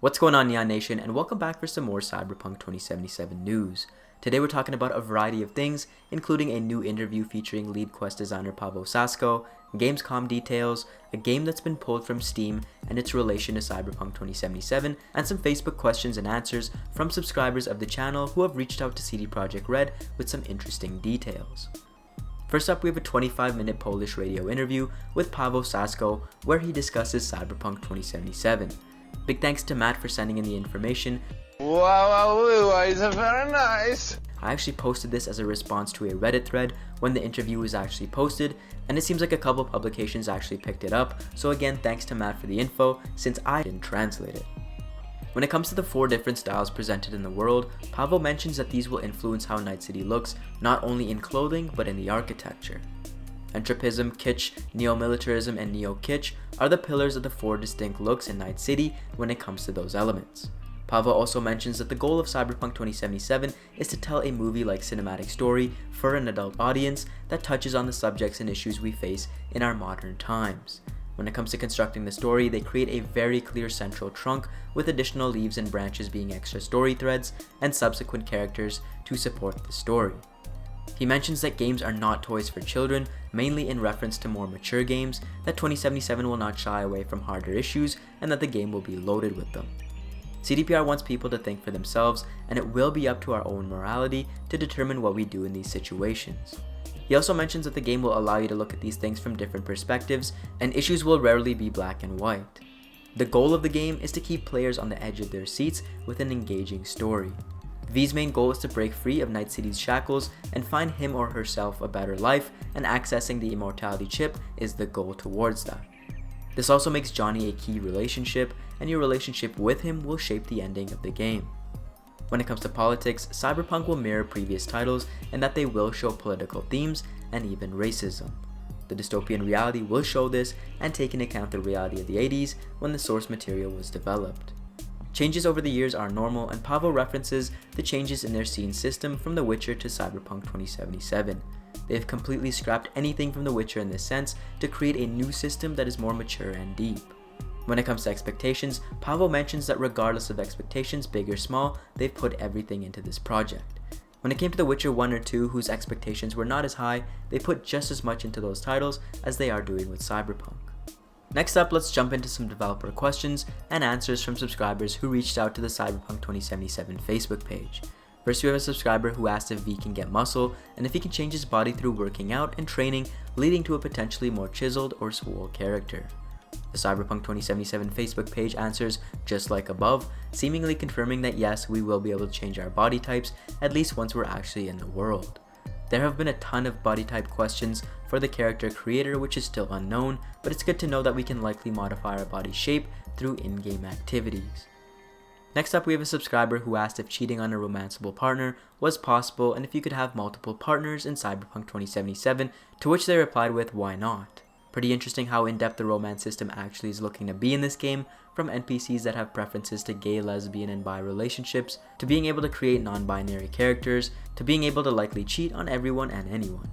What's going on, Neon Nation, and welcome back for some more Cyberpunk 2077 news. Today we're talking about a variety of things, including a new interview featuring lead quest designer Pawel Sasko, Gamescom details, a game that's been pulled from Steam and its relation to Cyberpunk 2077, and some Facebook questions and answers from subscribers of the channel who have reached out to CD Projekt Red with some interesting details. First up, we have a 25-minute Polish radio interview with Pawel Sasko where he discusses Cyberpunk 2077. Big thanks to Matt for sending in the information. Wow, it's very nice. I actually posted this as a response to a Reddit thread when the interview was actually posted, and it seems like a couple publications actually picked it up, so again thanks to Matt for the info since I didn't translate it. When it comes to the 4 different styles presented in the world, Pawel mentions that these will influence how Night City looks not only in clothing but in the architecture. Entropism, kitsch, neo-militarism, and neo-kitsch are the pillars of the 4 distinct looks in Night City when it comes to those elements. Pawel also mentions that the goal of Cyberpunk 2077 is to tell a movie-like cinematic story for an adult audience that touches on the subjects and issues we face in our modern times. When it comes to constructing the story, they create a very clear central trunk with additional leaves and branches being extra story threads and subsequent characters to support the story. He mentions that games are not toys for children, mainly in reference to more mature games, that 2077 will not shy away from harder issues, and that the game will be loaded with them. CDPR wants people to think for themselves, and it will be up to our own morality to determine what we do in these situations. He also mentions that the game will allow you to look at these things from different perspectives, and issues will rarely be black and white. The goal of the game is to keep players on the edge of their seats with an engaging story. V's main goal is to break free of Night City's shackles and find him or herself a better life, and accessing the immortality chip is the goal towards that. This also makes Johnny a key relationship, and your relationship with him will shape the ending of the game. When it comes to politics, Cyberpunk will mirror previous titles in that they will show political themes and even racism. The dystopian reality will show this and take into account the reality of the 80s when the source material was developed. Changes over the years are normal, and Pawel references the changes in their scene system from The Witcher to Cyberpunk 2077. They have completely scrapped anything from The Witcher in this sense to create a new system that is more mature and deep. When it comes to expectations, Pawel mentions that regardless of expectations, big or small, they've put everything into this project. When it came to The Witcher 1 or 2, whose expectations were not as high, they put just as much into those titles as they are doing with Cyberpunk. Next up, let's jump into some developer questions and answers from subscribers who reached out to the Cyberpunk 2077 Facebook page. First, we have a subscriber who asked if V can get muscle and if he can change his body through working out and training, leading to a potentially more chiseled or swole character. The Cyberpunk 2077 Facebook page answers just like above, seemingly confirming that yes, we will be able to change our body types, at least once we're actually in the world. There have been a ton of body type questions for the character creator, which is still unknown, but it's good to know that we can likely modify our body shape through in-game activities. Next up, we have a subscriber who asked if cheating on a romanceable partner was possible and if you could have multiple partners in Cyberpunk 2077, to which they replied with, why not? Pretty interesting how in-depth the romance system actually is looking to be in this game, from NPCs that have preferences to gay, lesbian, and bi relationships, to being able to create non-binary characters, to being able to likely cheat on everyone and anyone.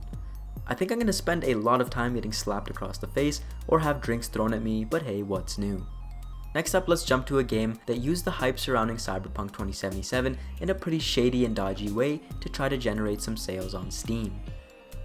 I think I'm going to spend a lot of time getting slapped across the face or have drinks thrown at me, but hey, what's new? Next up, let's jump to a game that used the hype surrounding Cyberpunk 2077 in a pretty shady and dodgy way to try to generate some sales on Steam.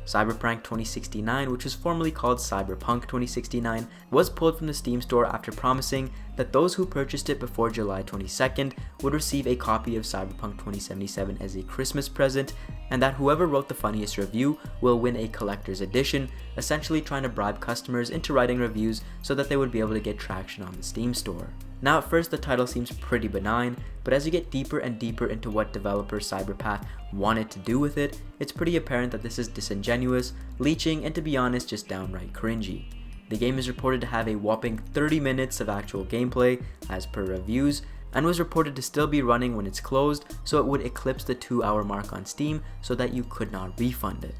Cyberpunk 2069, which was formerly called Cyberpunk 2069, was pulled from the Steam store after promising that those who purchased it before July 22nd would receive a copy of Cyberpunk 2077 as a Christmas present, and that whoever wrote the funniest review will win a collector's edition, essentially trying to bribe customers into writing reviews so that they would be able to get traction on the Steam store. Now at first the title seems pretty benign, but as you get deeper and deeper into what developer Cyberpath wanted to do with it, it's pretty apparent that this is disingenuous, leeching, and to be honest, just downright cringy. The game is reported to have a whopping 30 minutes of actual gameplay, as per reviews, and was reported to still be running when it's closed, so it would eclipse the 2-hour mark on Steam so that you could not refund it.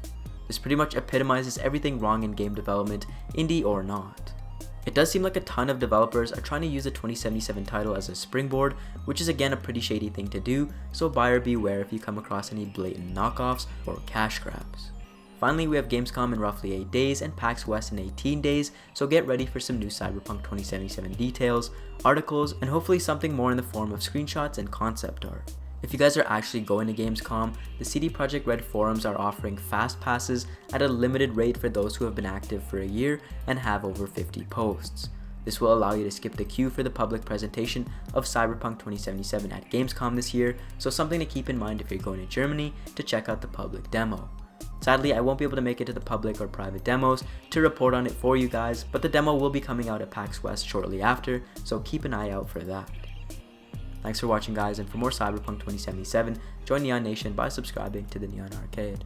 This pretty much epitomizes everything wrong in game development, indie or not. It does seem like a ton of developers are trying to use the 2077 title as a springboard, which is again a pretty shady thing to do, so buyer beware if you come across any blatant knockoffs or cash grabs. Finally, we have Gamescom in roughly 8 days and PAX West in 18 days, so get ready for some new Cyberpunk 2077 details, articles, and hopefully something more in the form of screenshots and concept art. If you guys are actually going to Gamescom, the CD Projekt Red forums are offering fast passes at a limited rate for those who have been active for a year and have over 50 posts. This will allow you to skip the queue for the public presentation of Cyberpunk 2077 at Gamescom this year, so something to keep in mind if you're going to Germany to check out the public demo. Sadly, I won't be able to make it to the public or private demos to report on it for you guys, but the demo will be coming out at PAX West shortly after, so keep an eye out for that. Thanks for watching guys, and for more Cyberpunk 2077, join Neon Nation by subscribing to the Neon Arcade.